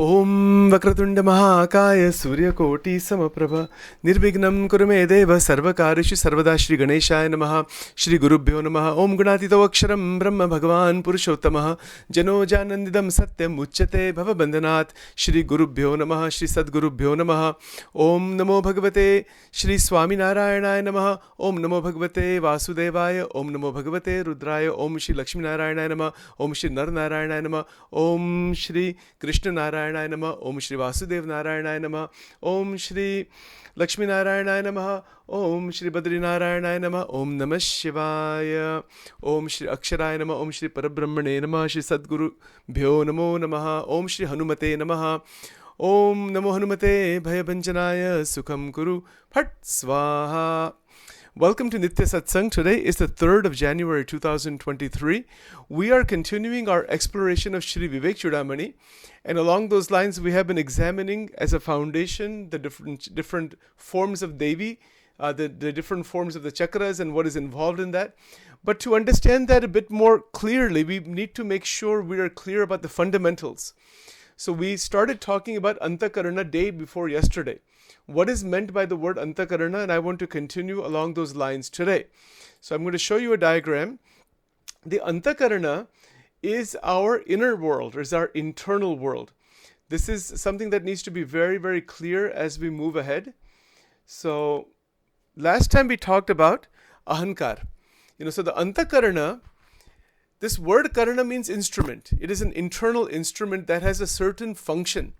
ओम वक्रतुंड महाकाय सूर्यकोटि समप्रभ निर्विघ्नं कुरु मे देव सर्वकार्येषु सर्वदा श्री गणेशाय नमः श्री गुरुभ्यो नमः ओम गुणातीतो अक्षरं ब्रह्म भगवान् पुरुषोत्तमः जनो जानन्दिदं सत्यम् उच्यते भवबन्धनात् श्री गुरुभ्यो नमः श्री सद्गुरुभ्यो नमः ओम नमो भगवते श्री स्वामीनारायणाय नमः ओम नमो भगवते वासुदेवाय ओम नमो भगवते रुद्राय ओम श्री लक्ष्मीनारायणाय नमः ओम श्री नरनारायणाय नमः ओम श्री कृष्ण नारायणाय नमः ओम श्री वासुदेव नारायणाय नमः ओम श्री लक्ष्मी नारायणाय नमः ओम श्री बद्री नारायणाय नमः ओम नमः शिवाय ओम श्री अक्षराय नमः ओम श्री परब्रह्मणे नमः श्री सद्गुरुभ्यो नमो नमः ओम श्री हनुमते नमः ओम नमो हनुमते भयभंजनाय सुखं कुरु फट् स्वाहा. Welcome to Nitya Satsang. Today is the 3rd of January 2023. We are continuing our exploration of Shri Vivek Chudamani, and along those lines we have been examining as a foundation the different forms of Devi, the different forms of the chakras and what is involved in that. But to understand that a bit more clearly, we need to make sure we are clear about the fundamentals. So we started talking about Anthakarna day before yesterday. What is meant by the word Anthakarna, and I want to continue along those lines today. So I'm going to show you a diagram. The Anthakarna is our inner world, or is our internal world. This is something that needs to be very, very clear as we move ahead. So last time we talked about Ahamkar. So the Anthakarna, this word Karna means instrument. It is an internal instrument that has a certain function.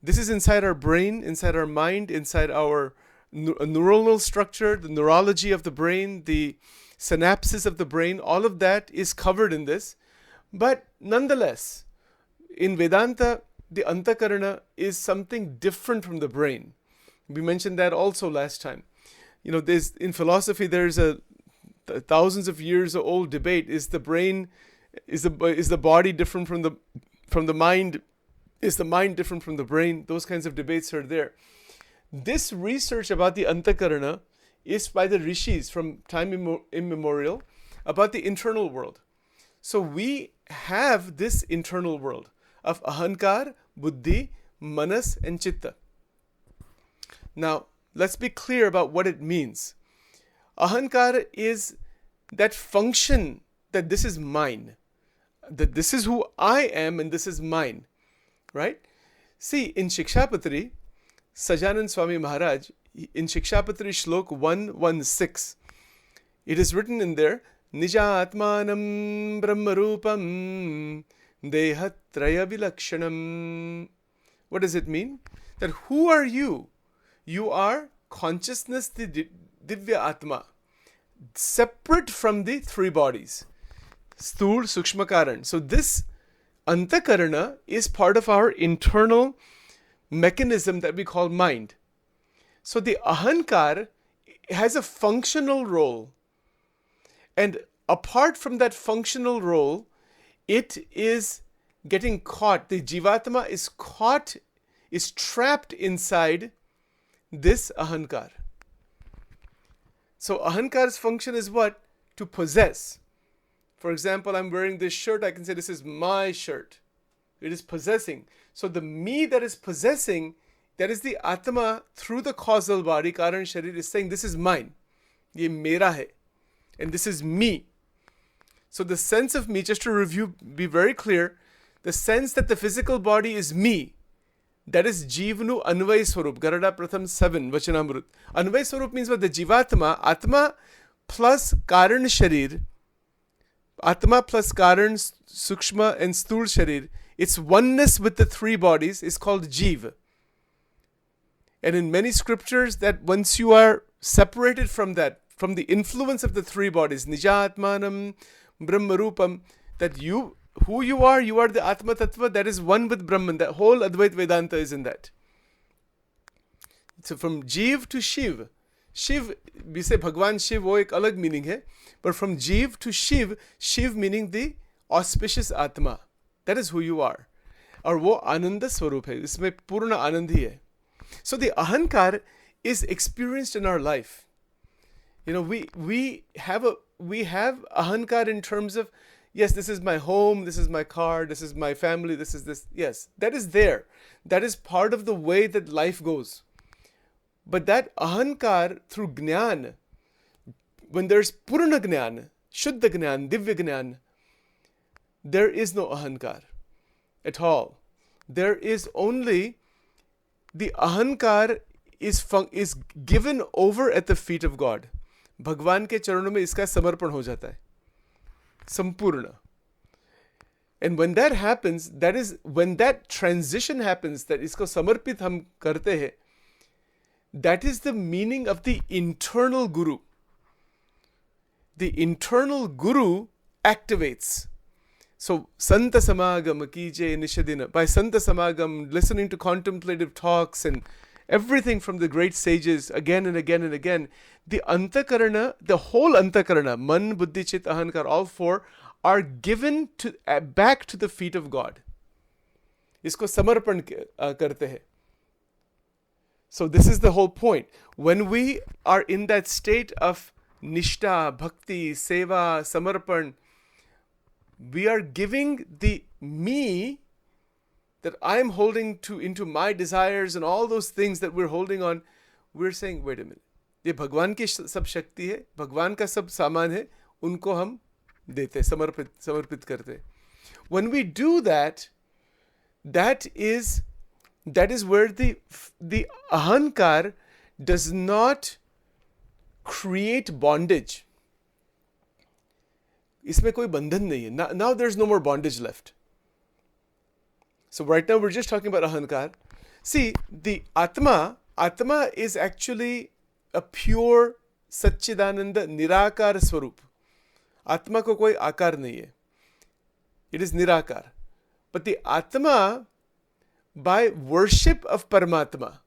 This is inside our brain, inside our mind, inside our neuronal structure, the neurology of the brain, the synapses of the brain. All of that is covered in this. But nonetheless, in Vedanta, the Anthakarna is something different from the brain. We mentioned that also last time. In philosophy, there's a thousands of years old debate: is the brain, is the body different from the mind? Is the mind different from the brain? Those kinds of debates are there. This research about the Anthakarna is by the rishis from time immemorial about the internal world. So we have this internal world of Ahamkar, Buddhi, Manas and Chitta. Now, let's be clear about what it means. Ahamkar is that function that this is mine, that this is who I am and this is mine. Right? See, in Shikshapatri, Sajanand Swami Maharaj, in Shikshapatri Shlok 116, it is written in there, Nija Atmanam Brahmarupam Dehatraya Vilakshanam. What does it mean? That who are you? You are consciousness, the Divya Atma, separate from the three bodies. Sthul, Sukshma, Karan. So this Anthakarna is part of our internal mechanism that we call mind. So the Ahamkar has a functional role. And apart from that functional role, it is getting caught. The Jivatma is trapped inside this Ahamkar. So Ahamkar's function is what? To possess. For example, I'm wearing this shirt, I can say this is my shirt. It is possessing. So the me that is possessing, that is the Atma through the causal body, Karan Sharir, is saying this is mine. Ye mera hai. And this is me. So the sense of me, just to review, be very clear, the sense that the physical body is me, that is Jivnu Anvay Swarup, Garada Pratham 7, Vachanamrut. Anvay Swarup means what? The Jivatma, Atma plus Karan Sharir, Atma plus Karan, Sukshma and Sthul Sharir, its oneness with the three bodies is called Jiva. And in many scriptures, that once you are separated from that, from the influence of the three bodies, Nija Atmanam Brahmarupam, that who you are the Atma Tattva that is one with Brahman. That whole Advait Vedanta is in that. So from Jiv to Shiv. Shiv, we say Bhagwan Shiv, wo ek alag meaning hai. But from Jiv to Shiv, Shiv meaning the auspicious Atma. That is who you are. Aur wo Ananda Swarup hai. Isme Purna Anand hi hai. So the Ahamkar is experienced in our life. We have Ahamkar in terms of Yes, this is my home, this is my car, this is my family, this is this. Yes, that is there. That is part of the way that life goes. But that ahankar through jnana, when there's purna jnana, shuddha jnana, divya jnana, there is no ahankar at all. There is only the ahankar is given over at the feet of God. भगवान के चरणों में इसका समर्पण हो जाता है संपूर्ण. And when that happens, that is when that transition happens, that इसको समर्पित हम करते हैं, that is the meaning of the internal guru. The internal guru activates. So, Santa Samagam Kije Nishadina. By Santa Samagam, listening to contemplative talks and everything from the great sages again and again and again, the Anthakarna, the whole Anthakarna, Man, Buddhi, Chit, Ahankar, all four, are given to back to the feet of God. Isko samarpan karte hai. So this is the whole point. When we are in that state of Nishta, Bhakti, Seva, Samarpan, we are giving the me that I'm holding to into my desires and all those things that we're holding on. We're saying, wait a minute, ये भगवान की सब शक्ति है, भगवान का सब सामान है, उनको हम देते, समर्पित करते. When we do that, that is where the ahankar does not create bondage. इसमें कोई बंधन नहीं है. Now there's no more bondage left. So right now we're just talking about ahankar. See, the Atma is actually a pure Satchidananda Nirakar Swarup. Atma ko koi akar nahi hai. It is Nirakar. But the Atma, by worship of Paramatma,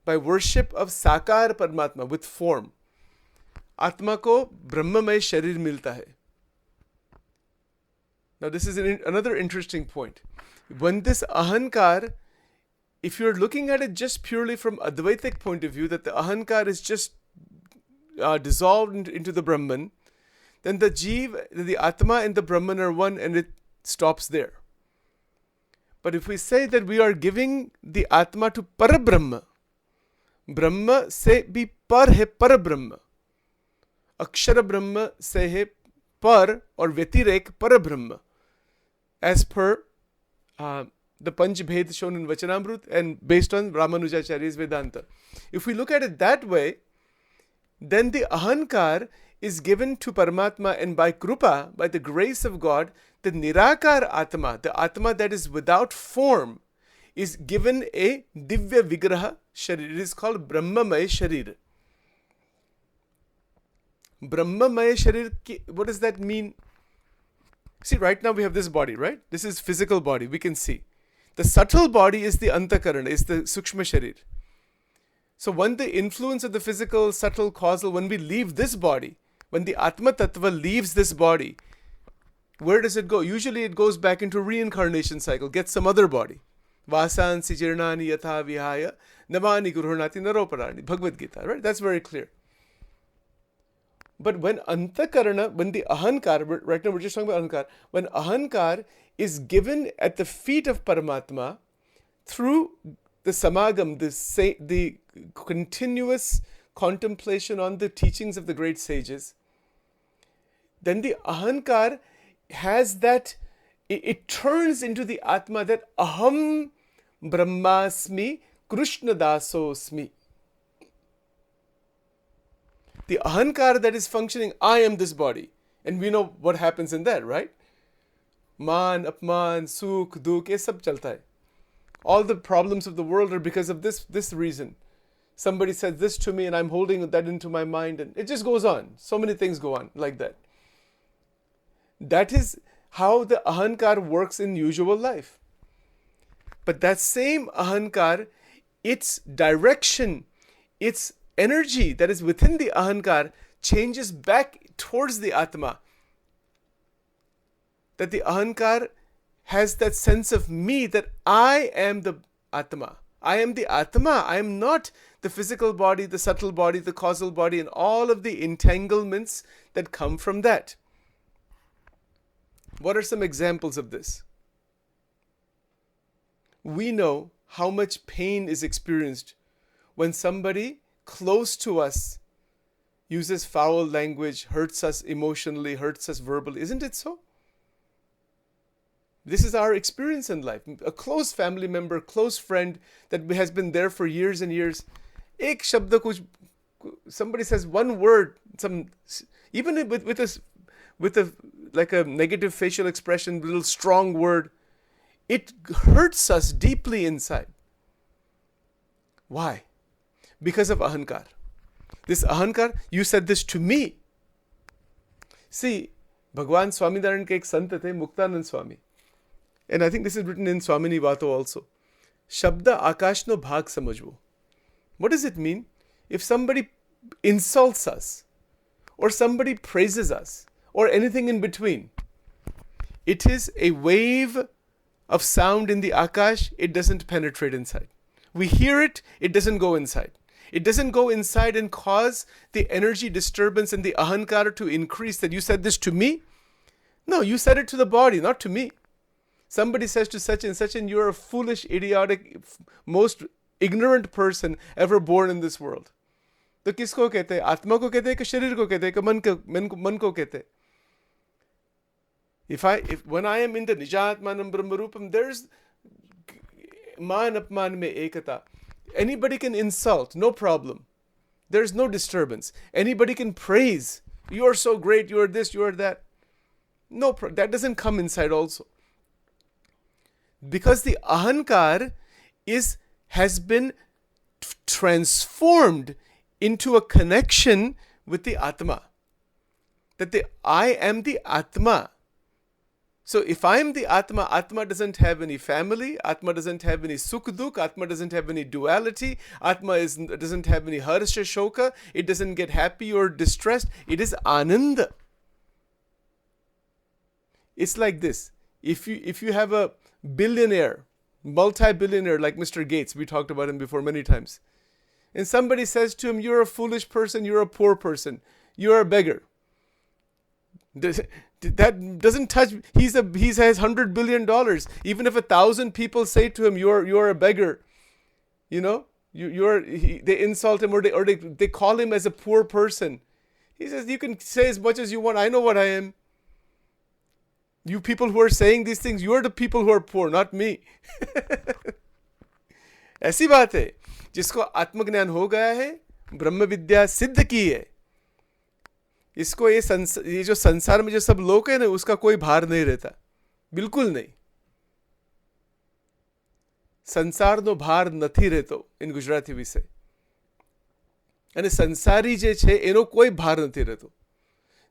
by worship of Sakar Paramatma with form, Atma ko Brahmamay Sharir milta hai. Now this is another interesting point. When this ahankar, if you're looking at it just purely from Advaitic point of view, that the ahankar is just dissolved into the Brahman, then the Jeev, the Atma and the Brahman are one and it stops there. But if we say that we are giving the Atma to Parabrahma, Brahma se bhi par hai Parabrahma, Akshara Brahma se hai par or Vyatirek Parabrahma, as per the Panch Bhed shown in Vachanamrut and based on Ramanujacharya's Vedanta. If we look at it that way, then the ahankar is given to Paramatma, and by Krupa, by the grace of God, the Nirakar Atma, the Atma that is without form, is given a Divya Vigraha Sharir. It is called Brahmamaya Sharir. Brahmamaya Sharir, what does that mean? See, right now we have this body, right? This is physical body, we can see. The subtle body is the Anthakarna, is the Sukshma Sharir. So when the influence of the physical, subtle, causal, when we leave this body, when the Atma Tattva leaves this body, where does it go? Usually it goes back into reincarnation cycle, gets some other body. Vasansi jirnani yatha vihaya namani gurunati naroparani. Bhagavad Gita, right? That's very clear. But when Anthakarna, when the ahankar, right now we're just talking about ahankar, when ahankar is given at the feet of Paramatma through the samagam, the continuous contemplation on the teachings of the great sages, then the ahankar has that, it turns into the Atma that Aham Brahmasmi Krishna Dasosmi. The ahankar that is functioning, I am this body. And we know what happens in that, right? Man, apman, sukh, dukh, ye sab chalta hai. All the problems of the world are because of this reason. Somebody said this to me and I'm holding that into my mind, and it just goes on. So many things go on like that. That is how the ahankar works in usual life. But that same ahankar, its direction, its energy that is within the ahankar changes back towards the Atma. That the ahankar has that sense of me, that I am the Atma. I am the Atma. I am not the physical body, the subtle body, the causal body, and all of the entanglements that come from that. What are some examples of this? We know how much pain is experienced when somebody close to us uses foul language, hurts us emotionally, hurts us verbally. Isn't it so? This is our experience in life. A close family member, close friend that has been there for years and years. Ek shabda kuch, somebody says one word, even with a like a negative facial expression, little strong word, it hurts us deeply inside. Why? Because of Ahamkar. This Ahamkar, you said this to me. See, Bhagwan Swaminarayan ke ek sant the, Muktanand Swami. And I think this is written in Swamini Vato also. Shabda Akashno Bhag Samajvo. What does it mean? If somebody insults us, or somebody praises us, or anything in between, it is a wave of sound in the Akash, it doesn't penetrate inside. We hear it, it doesn't go inside. It doesn't go inside and cause the energy disturbance and the Ahamkar to increase. That you said this to me? No, you said it to the body, not to me. Somebody says to Sachin, you're a foolish, idiotic, most ignorant person ever born in this world. तो किसको कहते हैं? आत्मा को कहते हैं कि शरीर को कहते हैं कि मन को कहते हैं? If when I am in the Nijatmanam Brahmarupam, there's man apman me ekata. Anybody can insult, no problem. There's no disturbance. Anybody can praise. You are so great, you are this, you are that. No, that doesn't come inside also. Because the Ahamkar has been transformed into a connection with the Atma. That I am the Atma. So if I am the Atma, Atma doesn't have any family, Atma doesn't have any sukh-dukh, Atma doesn't have any duality, Atma doesn't have any harsha shoka, it doesn't get happy or distressed, it is Ananda. It's like this. If you have a billionaire, multi-billionaire like Mr. Gates, we talked about him before many times, and somebody says to him, you're a foolish person, you're a poor person, you're a beggar. That doesn't touch. He has $100 billion. Even if 1,000 people say to him, "You're a beggar," you know, they insult him or they call him as a poor person. He says, "You can say as much as you want. I know what I am. You people who are saying these things, you are the people who are poor, not me." ऐसी बात है. जिसको आत्मज्ञान हो गया है, ब्रह्म विद्या सिद्ध की है, इसको ये जो संसार में जो सब लोग है ना, उसका कोई भार नहीं रहता. बिल्कुल नहीं. સંસારનો ભાર નથી રહેતો ઇન ગુજરાતી વિશે. અને સંસારી જે છે એનો કોઈ ભાર નથી રહેતો.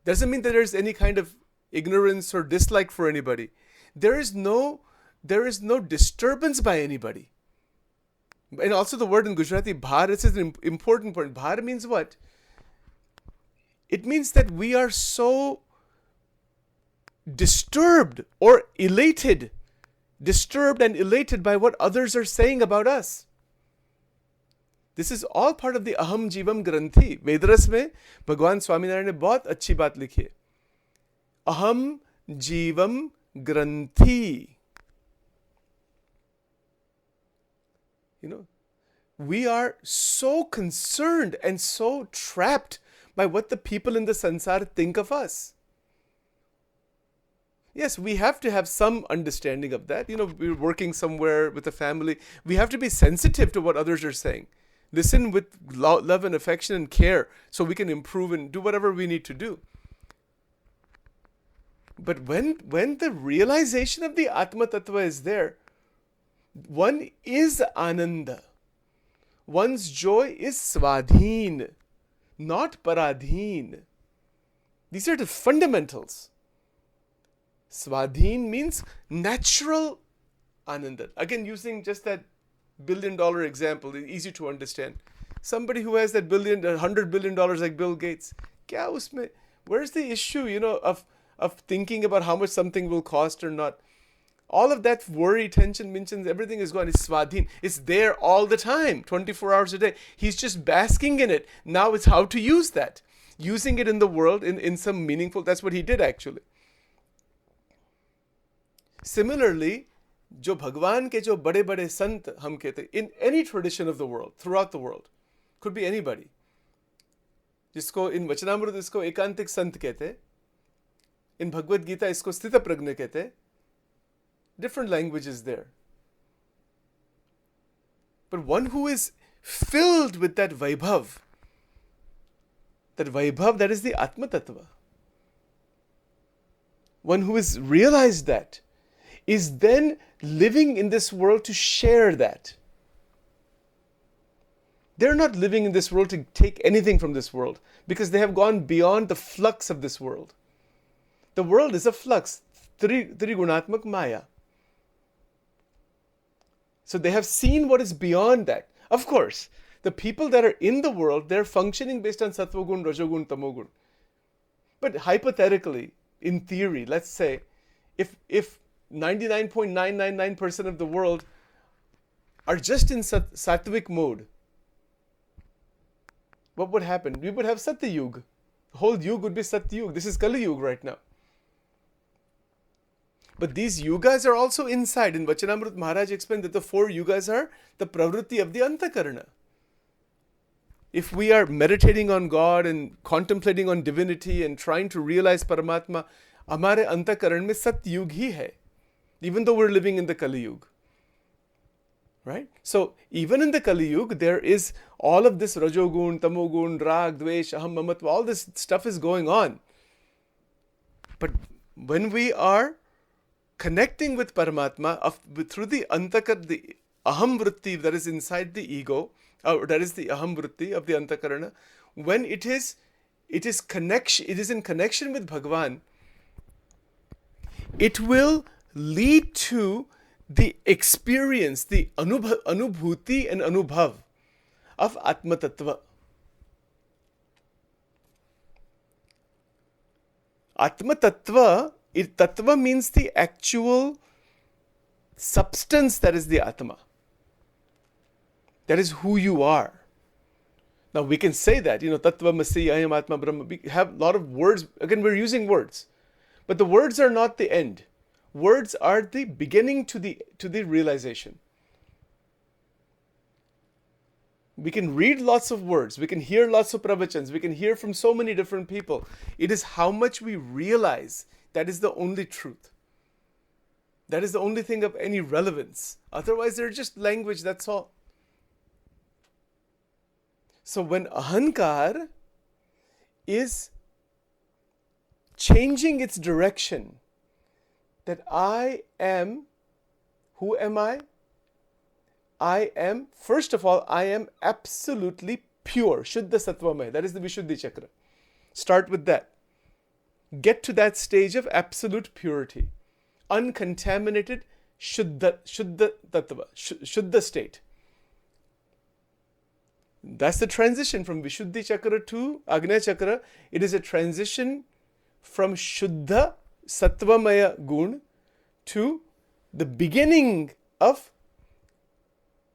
Doesn't mean that there's any kind of ignorance or dislike for anybody. There is no disturbance by anybody. And also the word in Gujarati, bhar, is an important point. Bhar means what? It means that we are so disturbed or elated, disturbed and elated by what others are saying about us. This is all part of the Aham Jivam Granthi. Vedaras में भगवान स्वामीनारायण ने बहुत अच्छी बात लिखी है. Aham Jivam Granthi. You know, we are so concerned and so trapped by what the people in the sansar think of us. Yes, we have to have some understanding of that. You know, we're working somewhere with a family. We have to be sensitive to what others are saying. Listen with love and affection and care so we can improve and do whatever we need to do. But when the realization of the Atma Tattva is there, one is Ananda. One's joy is Svadhin, not Paradhin. These are the fundamentals. Svadhin means natural Ananda. Again, using just that $1 billion example, it's easy to understand. Somebody who has that $100 billion like Bill Gates, kya usme? Where's the issue, you know, of thinking about how much something will cost or not? All of that worry, tension, mentions, everything is gone. It's Svadhin. It's there all the time, 24 hours a day. He's just basking in it. Now it's how to use that. Using it in the world in some meaningful, that's what he did actually. Similarly, जो भगवान के जो बड़े बड़े संत हम कहते, in any tradition of the world, throughout the world, could be anybody, जिसको इन वचनामृत इसको एकांतिक संत कहते, इन भगवत गीता इसको स्थित प्रज्ञ कहते, different languages there. But one who is filled with that vaibhav, that is the Atma Tattva. One who has realized that is then living in this world to share that. They're not living in this world to take anything from this world because they have gone beyond the flux of this world. The world is a flux, Trigunatmak Maya. So they have seen what is beyond that. Of course, the people that are in the world, they're functioning based on Sattvagun, Rajogun, Tamogun. But hypothetically, in theory, let's say, if 99.999% of the world are just in Sattvic mode, what would happen? We would have Satyug. The whole Yug would be Satyug. This is Kali Yug right now. But these yugas are also inside. In Vachanamrut, Maharaj explained that the 4 yugas are the pravritti of the Anthakarna. If we are meditating on God and contemplating on divinity and trying to realize Paramatma, हमारे अंतःकरण में सत्युग ही hai, even though we're living in the Kali Yuga. Right? So, even in the Kali Yuga, there is all of this Rajogun, Tamogun, Rag, Dvesh, Aham, Mamatva, all this stuff is going on. But when we are connecting with Paramatma through the Aham Vritti that is inside the ego, or that is the Aham Vritti of the Anthakarana, when it is in connection with Bhagavan, it will lead to the experience, the anubhuti and anubhav of Atma Tattva. Atma Tattva, Tattva means the actual substance that is the Atma. That is who you are. Now we can say that, Tattva Masi, Ayam Atma Brahma. We have a lot of words. Again, we're using words. But the words are not the end. Words are the beginning to the realization. We can read lots of words. We can hear lots of pravachans. We can hear from so many different people. It is how much we realize that is the only truth. That is the only thing of any relevance. Otherwise, they're just language, that's all. So when Ahamkar is changing its direction, that I am, who am I? I am, first of all, I am absolutely pure. Shuddha Sattvamaya. That is the Vishuddhi Chakra. Start with that. Get to that stage of absolute purity. Uncontaminated Shuddha Tattva, Shuddha state. That's the transition from Vishuddhi Chakra to Agnya Chakra. It is a transition from Shuddha Sattvamaya Gun to the beginning of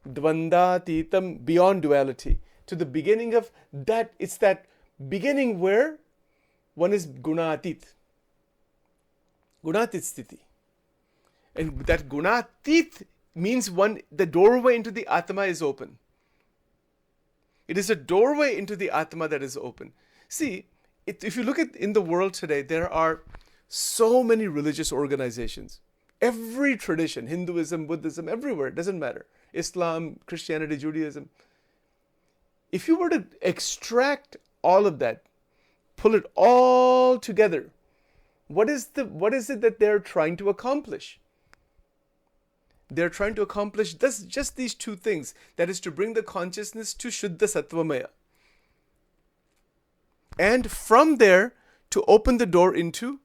Dvandatitam, beyond duality, to the beginning of that. It's that beginning where one is Gunatit. Gunatit Sthiti. And that Gunatit means the doorway into the Atma is open. It is a doorway into the Atma that is open. See, if you look at in the world today, there are so many religious organizations. Every tradition, Hinduism, Buddhism, everywhere, it doesn't matter. Islam, Christianity, Judaism. If you were to extract all of that, pull it all together, what is it that they're trying to accomplish? They're trying to accomplish just these two things. That is to bring the consciousness to Shuddha Sattvamaya. And from there, to open the door into,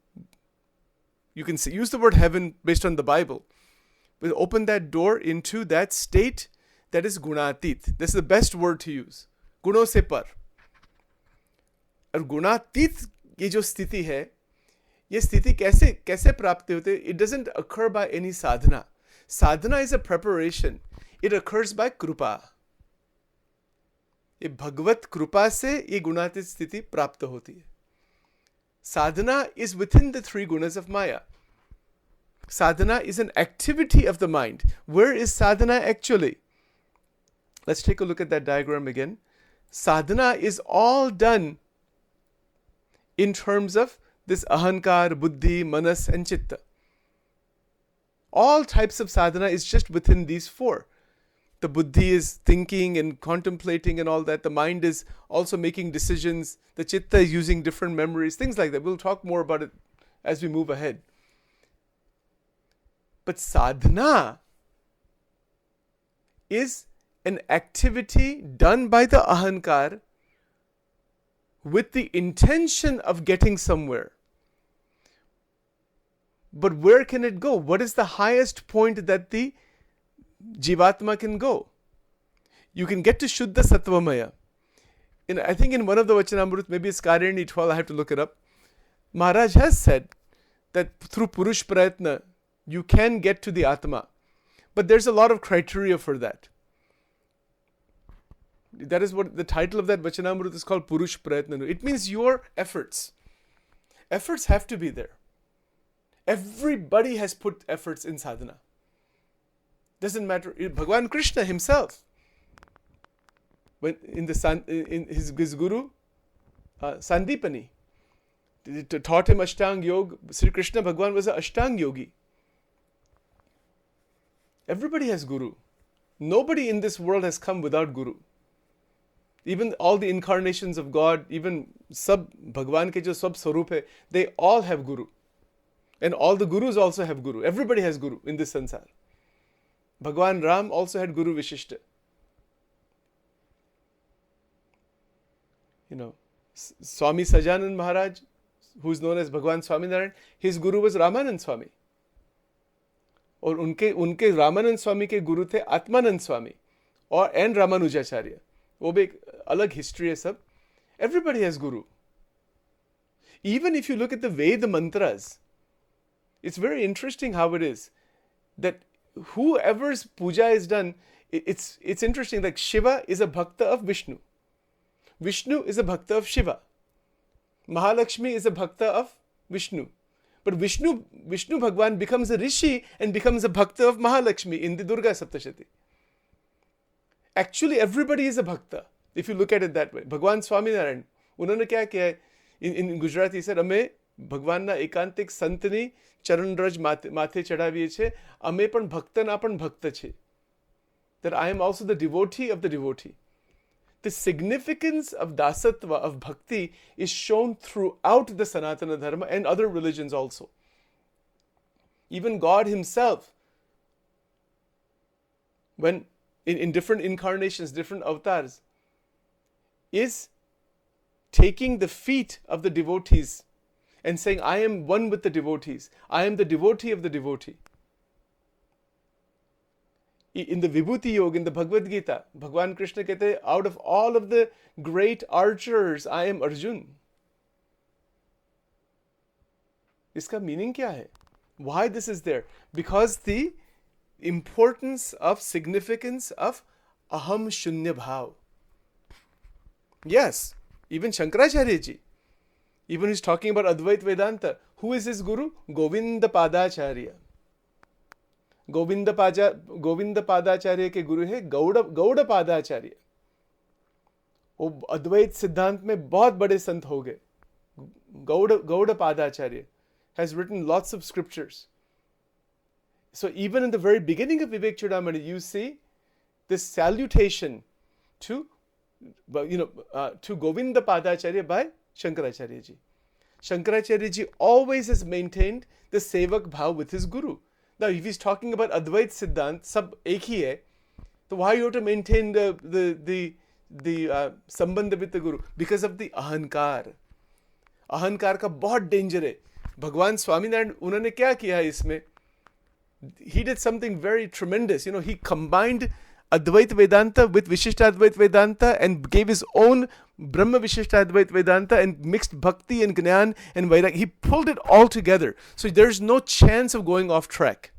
you can use the word heaven based on the Bible, but open that door into that state that is Gunatit. This is the best word to use. Guno se par. और गुणातीत ये जो स्थिति है, ये स्थिति कैसे प्राप्त होते? It doesn't occur by any sadhana. Sadhana is a preparation. It occurs by कृपा. ये भगवत कृपा से ये गुणातीत स्थिति प्राप्त होती है. Sadhana is within the 3 gunas of Maya. Sadhana is an activity of the mind. Where is sadhana actually? Let's take a look at that diagram again. Sadhana is all done in terms of this ahankar, buddhi, manas and chitta. All types of sadhana is just within these four. The buddhi is thinking and contemplating and all that. The mind is also making decisions. The chitta is using different memories, things like that. We'll talk more about it as we move ahead. But sadhana is an activity done by the ahankar with the intention of getting somewhere. But where can it go? What is the highest point that the Jivatma can go? You can get to Shuddha Sattvamaya. I think in one of the Vachanamrut, maybe it's Karyani 12, I have to look it up. Maharaj has said that through Purush Prayatna, you can get to the Atma. But there's a lot of criteria for that. That is what the title of that Vachanamrut is called, Purush Prayatna. It means your efforts. Efforts have to be there. Everybody has put efforts in sadhana. Doesn't matter. Bhagwan Krishna himself, when in his guru, Sandipani, taught him Ashtang Yoga. Sri Krishna Bhagwan was an Ashtang Yogi. Everybody has guru. Nobody in this world has come without guru. Even all the incarnations of God, even sab Bhagwan ke jo sab swarup hai, they all have guru. And all the gurus also have guru. Everybody has guru in this sansar. Bhagwan Ram also had Guru Vishishta. Swami Sajanand Maharaj, who is known as Bhagwan Swaminarayan, his guru was Ramanand Swami. और उनके रामानंद स्वामी के गुरु थे आत्मानंद स्वामी and Ramanujacharya. वो भी एक अलग history है सब. Everybody has guru. Even if you look at the Veda mantras, it's very interesting how it is that whoever's puja is done, it's interesting. Like Shiva is a bhakta of Vishnu. Vishnu is a bhakta of Shiva. Mahalakshmi is a bhakta of Vishnu. But Vishnu Bhagwan becomes a rishi and becomes a bhakta of Mahalakshmi in the Durga Saptashati. Actually, everybody is a bhakta, if you look at it that way. Bhagwan Swaminarayan, उन्होंने क्या किया? In Gujarati he said, અમે ભગવાનના એકાંતિક સંતની ચરણરજ માથે ચડાવીએ છીએ. અમે પણ ભક્તના પણ ભક્ત છે. That I am also the devotee of the devotee. The significance of dasatva, of bhakti, is shown throughout the Sanatana Dharma and other religions also. Even God himself, when in different incarnations, different avatars, is taking the feet of the devotees and saying, I am one with the devotees. I am the devotee of the devotee. In the Vibhuti Yoga, in the Bhagavad Gita, Bhagwan Krishna kehte, out of all of the great archers, I am Arjun. Iska meaning kya hai? Why this is there? Because the importance of significance of Aham Shunya Bhav. Yes, even Shankaracharya ji, even he's talking about Advait Vedanta. Who is his guru? Govinda Padacharya. Govind Padacharya के गुरु है गौड़ पादाचार्य. वो अद्वैत सिद्धांत में बहुत बड़े संत हो गए. Gaur Padacharya has written lots of scriptures. So even in the very beginning of Vivek Chudamani, you see this salutation to Govinda Padacharya by Shankaracharya ji. Shankaracharya ji always has maintained the sevak bhav with his guru. Now, if he's talking about Advait Siddhant, sab ek hi hai, so why you have to maintain the sambandh with the Guru? Because of the Ahamkar. Ahamkar ka bahut danger hai. Bhagwan Swaminarayan, unhone kya kiya hai isme? He did something very tremendous. He combined Advait Vedanta with Vishishta Advait Vedanta and gave his own Brahma Vishishta Advait Vedanta and mixed Bhakti and Gnan and Vairag. He pulled it all together. So there's no chance of going off track.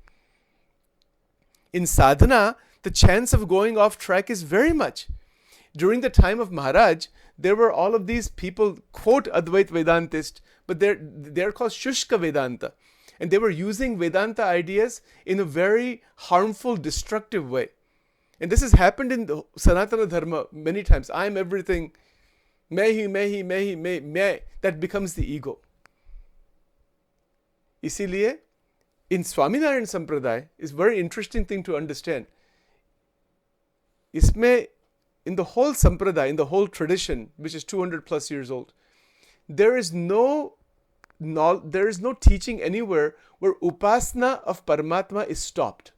In sadhana, the chance of going off track is very much. During the time of Maharaj, there were all of these people, quote Advait Vedantist, but they're called Shushka Vedanta. And they were using Vedanta ideas in a very harmful, destructive way. And this has happened in the Sanatana Dharma many times. I am everything. मैं. That becomes the ego. इसीलिए in Swaminarayan Sampradaya is a very interesting thing to understand. इसमें, in the whole Sampradaya, in the whole tradition, which is 200 plus years old, there is no teaching anywhere where upasana of Paramatma is stopped.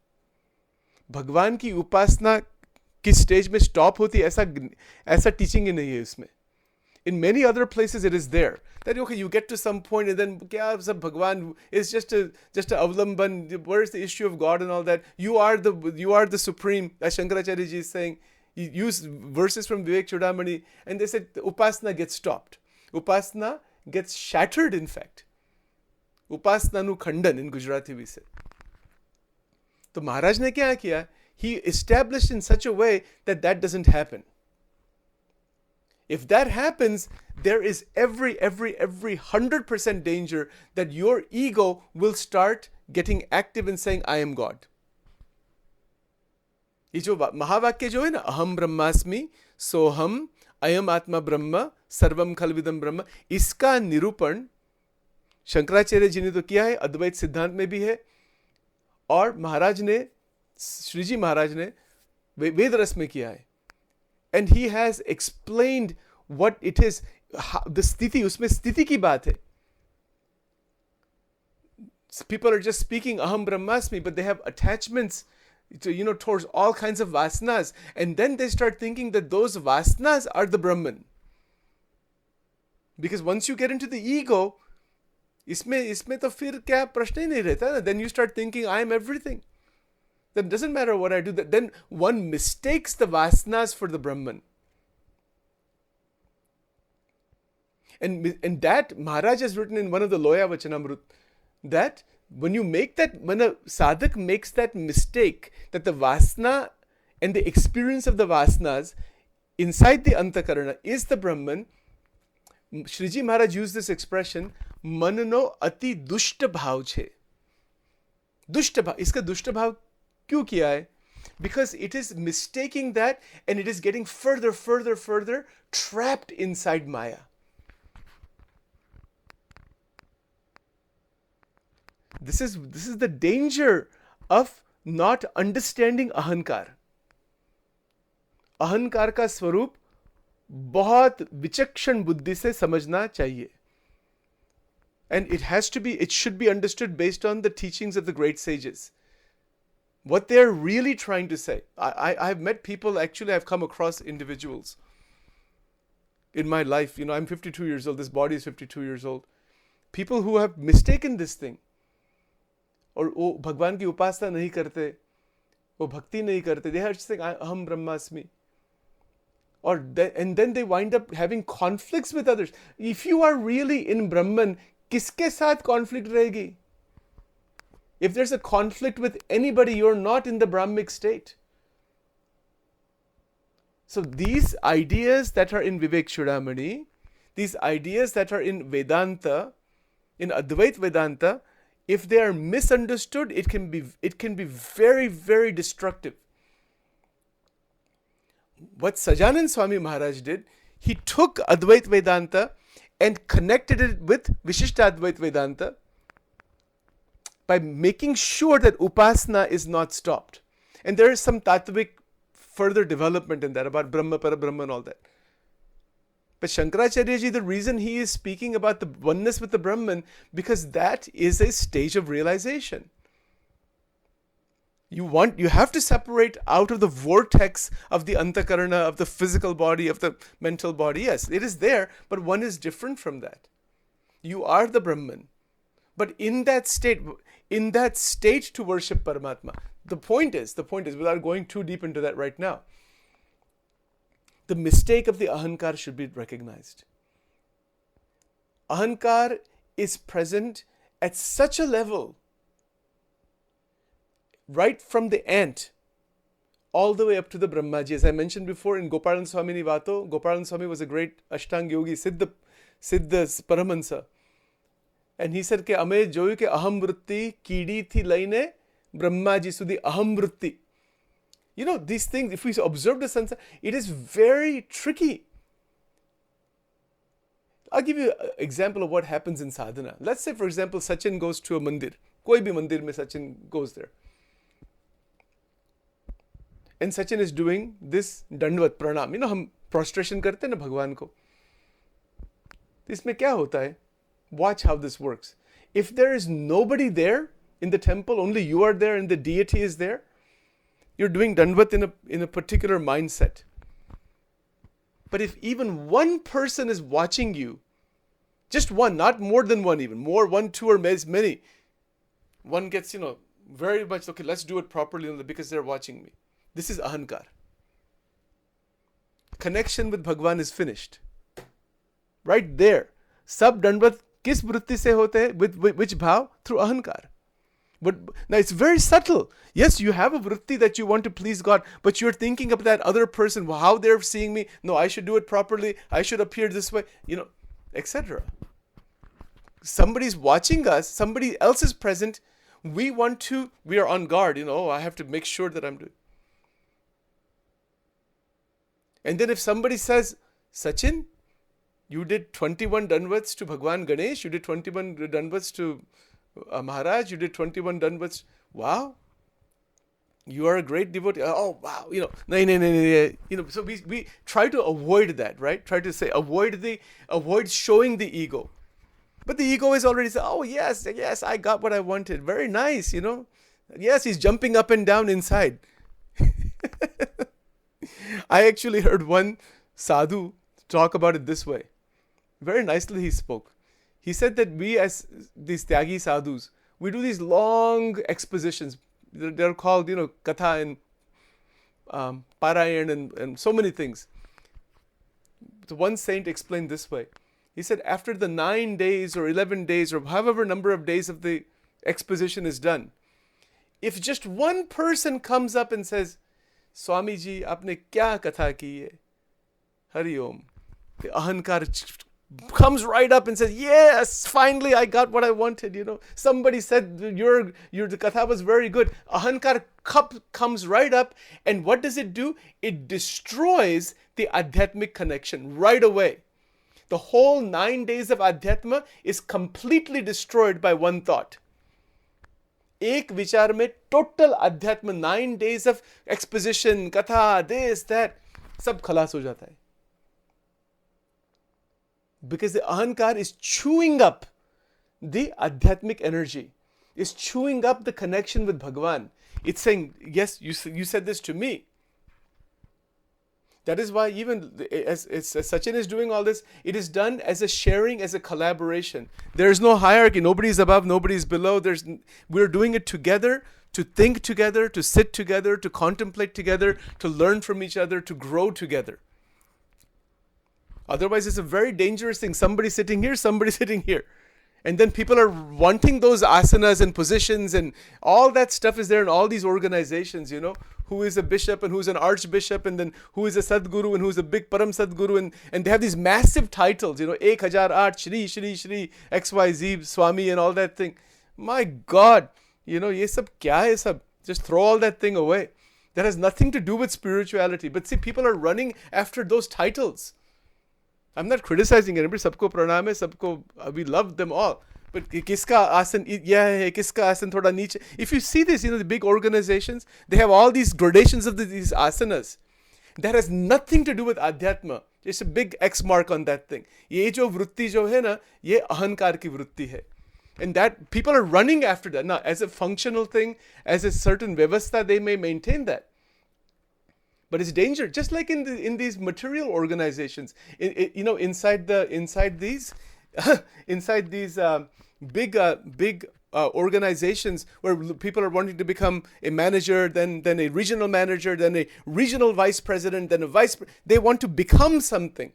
भगवान की उपासना किस stage में stop होती है ऐसा teaching ही नहीं है उसमें. In many other places it is there that okay, you get to some point and then क्या सब भगवान is just a avlamban. Where is the issue of God and all that? You are the supreme. As Shankaracharya ji is saying, he used verses from Vivek Chudamani and they said upasana gets stopped. Upasana gets shattered, in fact. Upasana nu khandan in Gujarati we say. तो महाराज ने क्या किया? He established in such a way that doesn't happen. If that happens, there is every 100% danger that your ego will start getting active and saying, I am God. ये जो महावाक्य जो है ना, अहम ब्रह्मास्मि, सोहम, अयम आत्मा ब्रह्म, सर्वम खलविदम ब्रह्म, इसका निरूपण शंकराचार्य जी ने तो किया है, अद्वैत सिद्धांत में भी है, और महाराज ने, श्रीजी महाराज ने वेद रस में किया है. And he has explained what it is, the sthiti, उसमें स्थिति की बात है. People are just speaking aham brahmasmi, but they have attachments to, towards all kinds of vasanas, and then they start thinking that those vasanas are the Brahman. Because once you get into the ego, इसमें तो फिर क्या प्रश्न ही नहीं रहता ना. Then you start thinking I am everything. Then doesn't matter what I do. Then one mistakes the vasanas for the Brahman. And that Maharaj has written in one of the Loya Vachanamrut that when a sadhak makes that mistake, that the vasana and the experience of the vasanas inside the Anthakarna is the Brahman, Shriji Maharaj used this expression, manno ati dushta bhav chhe. Dushta bhav. Iska dushta bhav क्यों किया है? Because it is mistaking that and it is getting further trapped inside Maya. This is the danger of not understanding Ahamkar. Ahamkar का स्वरूप बहुत विचक्षण बुद्धि से समझना चाहिए. And it should be understood based on the teachings of the great sages. What they're really trying to say. I've met people, actually I've come across individuals in my life. I'm 52 years old, this body is 52 years old. People who have mistaken this thing. और वो भगवान की उपासना नहीं करते, वो भक्ति नहीं करते. They are just saying, aham brahmasmi. And then they wind up having conflicts with others. If you are really in Brahman, किसके साथ conflict रहेगी? If there's a conflict with anybody, you're not in the Brahmic state. So these ideas that are in Vivek Chudamani, these ideas that are in Vedanta, in Advait Vedanta, if they are misunderstood, it can be very, very destructive. What Sajanand Swami Maharaj did, he took Advait Vedanta and connected it with Vishishta Advait Vedanta by making sure that upasana is not stopped. And there is some tattvic further development in that about Brahma, Parabrahma and all that. But Shankaracharya ji, the reason he is speaking about the oneness with the Brahman, because that is a stage of realization. You have to separate out of the vortex of the Anthakarna, of the physical body, of the mental body. Yes, it is there, but one is different from that. You are the Brahman. But in that state to worship Paramatma, the point is, without going too deep into that right now, the mistake of the Ahamkar should be recognized. Ahamkar is present at such a level, right from the ant, all the way up to the Brahmaji. As I mentioned before in Gopalan Swami Vato, Gopalan Swami was a great Ashtanga Yogi, Siddha Paramahansa. And he said કે અમે જોયું કે અહમ વૃત્તિ કીડીથી લઈને બ્રહ્માજી સુધી અહમ વૃત્તિ. You know, these things, if we observe the sunset, it is very tricky. I'll give you an example of what happens in sadhana. Let's say, for example, Sachin goes to a mandir. Koi bhi mandir mein Sachin goes there. And Sachin is doing this dandvat pranam. You know, हम prostration करते हैं ना भगवान को. इसमें क्या होता है? Watch how this works. If there is nobody there in the temple, only you are there and the deity is there, you're doing dandvat in a particular mindset. But if even one person is watching you, just one, not more than one even, more, one, two, or many, one gets, very much, okay, let's do it properly because they're watching me. This is Ahamkar. Connection with Bhagwan is finished. Right there. Sab dandvat kis vritti se hote hai? With which bhav? Through Ahamkar. But now it's very subtle. Yes, you have a vritti that you want to please God, but you're thinking of that other person, how they're seeing me. No, I should do it properly. I should appear this way, etc. Somebody's watching us. Somebody else is present. We are on guard. I have to make sure that I'm doing. And then if somebody says, Sachin, you did 21 danvats to Bhagwan Ganesh, you did 21 danvats to Maharaj, you did 21 danvats. Wow. You are a great devotee. Oh, wow. No. So we try to avoid that, right? Try to say, avoid showing the ego. But the ego is already saying, oh, yes, I got what I wanted. Very nice, Yes, he's jumping up and down inside. I actually heard one sadhu talk about it this way. Very nicely he spoke. He said that we as these Tyagi sadhus, we do these long expositions. They're called, Katha and Parayan and so many things. So one saint explained this way. He said after the 9 days or 11 days or however number of days of the exposition is done, if just one person comes up and says, Swami ji, aapne kya katha ki hai? Hari Om. The Ahamkar comes right up and says, yes, finally I got what I wanted, Somebody said your the katha was very good. Ahamkar comes right up, and what does it do? It destroys the adhyatmic connection right away. The whole 9 days of adhyatma is completely destroyed by one thought. Ek vichar mein total adhyatma, 9 days of exposition, katha, this, that, sab khalas ho jata hai. Because the Ahamkar is chewing up the adhyatmic energy, is chewing up the connection with Bhagwan. It's saying, yes, you said this to me. That is why even as Sachin is doing all this, it is done as a sharing, as a collaboration. There is no hierarchy. Nobody is above, nobody is below. We're doing it together, to think together, to sit together, to contemplate together, to learn from each other, to grow together. Otherwise, it's a very dangerous thing. Somebody sitting here, somebody sitting here. And then people are wanting those asanas and positions and all that stuff is there in all these organizations, who is a bishop and who's an archbishop and then who is a sadguru and who's a big param sadguru and they have these massive titles, 1008 Shri, XYZ, Swami and all that thing. My God, ye sab kya hai sab? Just throw all that thing away. That has nothing to do with spirituality. But see, people are running after those titles. I'm not criticizing anybody. Sabko pranam hai, sabko, we love them all. But kiska asan hai, kiska asan thoda niche. If you see this, the big organizations, they have all these gradations of these asanas. That has nothing to do with adhyatma. It's a big X mark on that thing. Ye jo vritti jo hai na, ye ahankar ki vritti hai. And that people are running after that. Now, as a functional thing, as a certain vyavastha, they may maintain that. But it's danger, just like in these material organizations, inside these big organizations where people are wanting to become a manager, then a regional manager, then a regional vice president, then a they want to become something.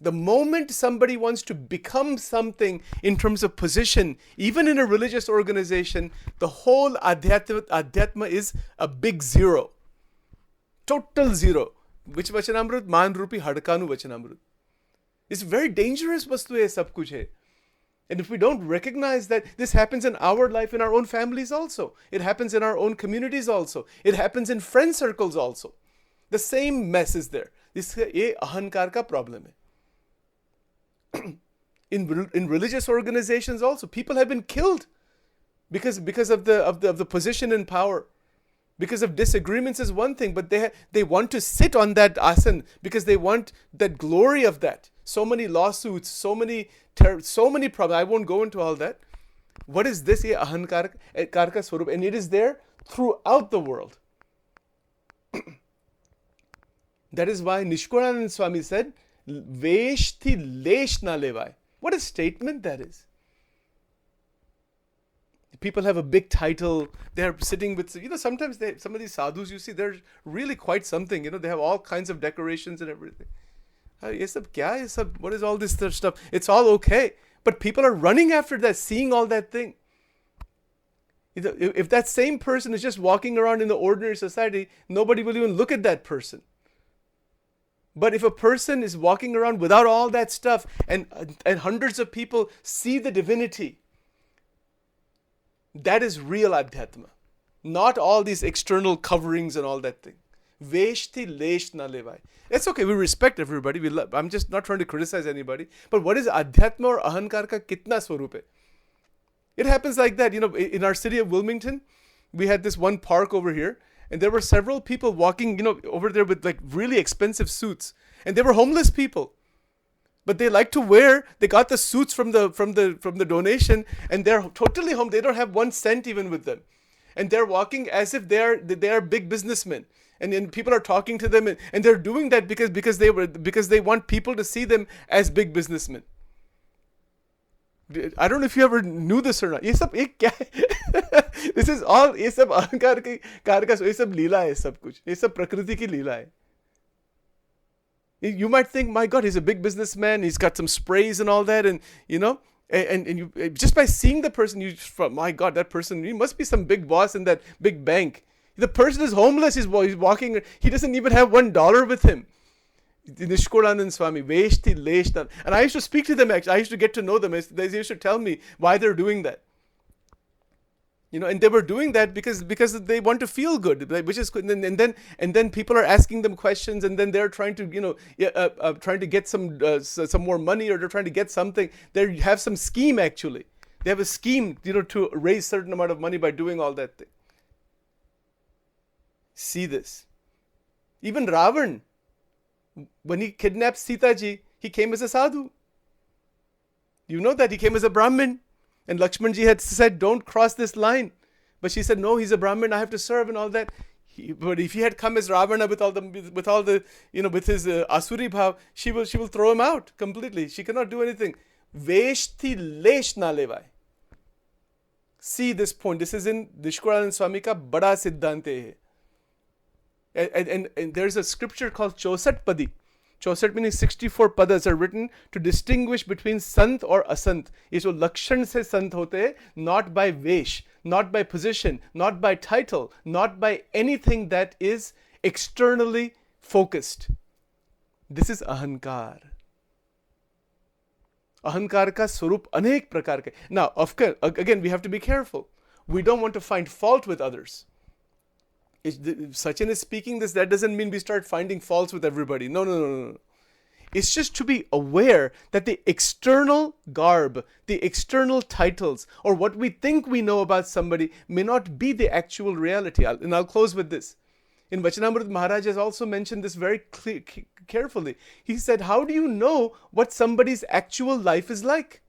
The moment somebody wants to become something in terms of position, even in a religious organization, the whole adhyatma is a big zero. Total zero. Which Vachanamrut? Man Rupi Hadkanu Vachanamrut. It's very dangerous vastu hai sab kuch hai. And if we don't recognize that this happens in our life, in our own families also, it happens in our own communities also, it happens in friend circles also. The same mess is there. ये अहंकार का problem है. In religious organizations also, people have been killed because of the position in power. Because of disagreements is one thing, but they want to sit on that asan because they want that glory of that. So many lawsuits, so many problems. I won't go into all that. What is this? Ye ahankar ka swarup, and it is there throughout the world. That is why Nishkuranand Swami said, "Vesh thi lesh na levai." What a statement that is. People have a big title. They're sitting with, sometimes some of these sadhus, you see, they're really quite something. They have all kinds of decorations and everything. What is all this stuff? It's all okay. But people are running after that, seeing all that thing. If that same person is just walking around in the ordinary society, nobody will even look at that person. But if a person is walking around without all that stuff and hundreds of people see the divinity, that is real adhyatma. Not all these external coverings and all that thing. Veshti lesh na levai. It's okay, we respect everybody. I'm just not trying to criticize anybody. But what is adhyatma or ahankar ka kitna swarup hai? It happens like that. In our city of Wilmington, we had this one park over here, and there were several people walking, over there with like really expensive suits. And they were homeless people. But they like to wear, they got the suits from the donation, and they're totally home. They don't have 1 cent even with them. And they're walking as if they are big businessmen. And then people are talking to them, and they're doing that because they want people to see them as big businessmen. I don't know if you ever knew this or not. This is all, ये सब अहंकार की car का, ये सब लीला है सब कुछ. ये सब प्रकृति की लीला है. You might think, my God, he's a big businessman. He's got some sprays and all that, and you just by seeing the person, my God, that person, he must be some big boss in that big bank. The person is homeless. He's walking. He doesn't even have $1 with him. Nishkuranand Swami, Veshti Leshtan, and I used to speak to them. Actually, I used to get to know them. They used to tell me why they're doing that. And they were doing that because they want to feel good, which is, and then people are asking them questions, and then they're trying to trying to get some more money, or they're trying to get something. They have some scheme actually. They have a scheme, to raise certain amount of money by doing all that thing. See this. Even Ravan, when he kidnapped Sita ji, he came as a sadhu. You know that he came as a Brahmin. And Lakshman ji had said, don't cross this line. But she said, no, he's a Brahmin, I have to serve and all that. But if he had come as Ravana with his Asuri bhav, she will throw him out completely. She cannot do anything. Veshti lesh na levai. See this point. This is in Nishkuranand Swami ka bada siddhante hai. And there's a scripture called Chosat Padi. Chosat meaning 64 padas are written to distinguish between sant or asant. ये जो लक्षण से संत होते हैं, not by vesh, not by position, not by title, not by anything that is externally focused. This is ahankar. Ahankar ka swarup अनेक प्रकार के. Now, of course, again, we have to be careful. We don't want to find fault with others. Sachin is speaking this, that doesn't mean we start finding faults with everybody. No. It's just to be aware that the external garb, the external titles, or what we think we know about somebody may not be the actual reality. And I'll close with this. In Vachanamrut, Maharaj has also mentioned this very carefully. He said, how do you know what somebody's actual life is like?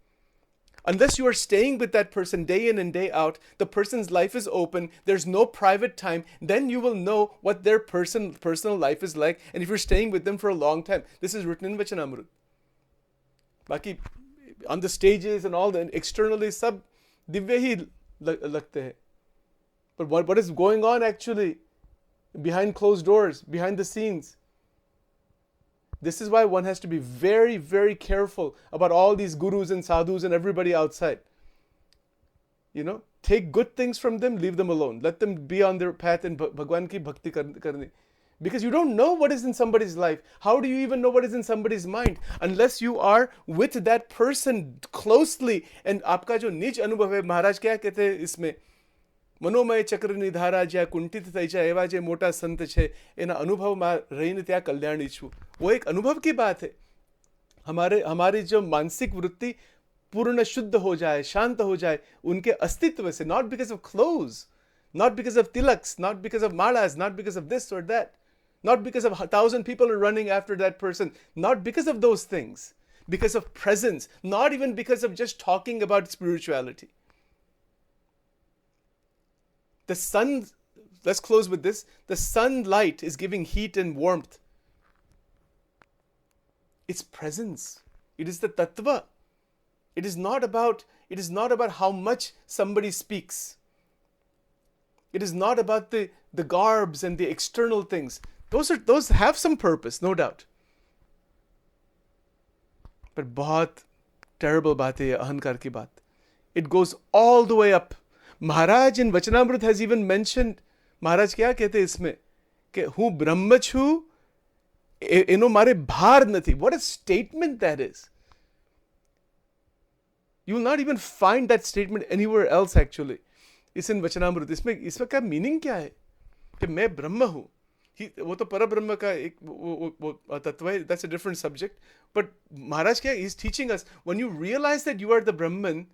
Unless you are staying with that person day in and day out, the person's life is open, there's no private time, then you will know what their personal life is like, and if you're staying with them for a long time. This is written in Vachanamrut. Baki, on the stages and all, externally, sab divya hi lagte hai. But what is going on actually behind closed doors, behind the scenes? This is why one has to be very, very careful about all these gurus and sadhus and everybody outside. Take good things from them, leave them alone. Let them be on their path and Bhagwan ki bhakti karni. Because you don't know what is in somebody's life. How do you even know what is in somebody's mind? Unless you are with that person closely. And आपका जो निज अनुभव है, महाराज क्या कहते हैं इसमें, મનોમય ચક્રની ધારા જ્યાં કુંઠિત થઈ જાય એવા જે મોટા સંત છે એના અનુભવમાં રહીને ત્યાં કલ્યાણી છું. वो एक अनुभव की बात है. हमारी जो मानसिक वृत्ति पूर्ण शुद्ध हो जाए, शांत हो जाए उनके अस्तित्व से, not because of clothes, not because of tilaks, not because of malas, not because of this or that, not because of 1,000 people are running after that person, not because of those things, because of presence, not even because of just talking about spirituality. The sun, let's close with this, the sunlight is giving heat and warmth. It's presence. It is the tattva. It is not about how much somebody speaks. It is not about the garbs and the external things. Those have some purpose, no doubt. But बहुत terrible बात है ये अहंकार की बात. It goes all the way up. Maharaj in Vachanamrut has even mentioned, Maharaj क्या कहते हैं इसमें, कि हूँ ब्रह्म छू, एनो मारे भार नथी. What a statement that is. You will not even find that statement anywhere else actually. It's in Vachanamrut. इसमें क्या meaning क्या है? कि मैं ब्रह्म हूँ. वो तो परब्रह्म का एक वो तत्व है. That's a different subject. But Maharaj क्या, he's teaching us, when you realize that you are the Brahman,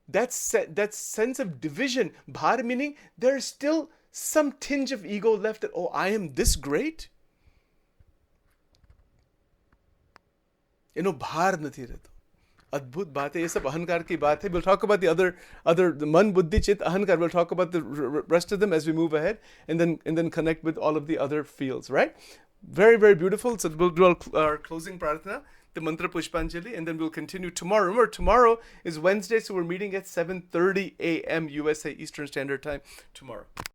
that sense of division, bhar meaning there's still some tinge of ego left that, oh, I am this great. भार नहीं रहता. अद्भुत बात है. ये सब अहंकार की बात है. We'll talk about the other man, buddhi, chit, ahankar. We'll talk about the rest of them as we move ahead, and then connect with all of the other fields. Right? Very, very beautiful. So we'll do our closing prarthana, the mantra pushpanjali, and then we'll continue tomorrow. Remember, tomorrow is Wednesday, so we're meeting at 7:30 a.m. USA Eastern Standard Time tomorrow.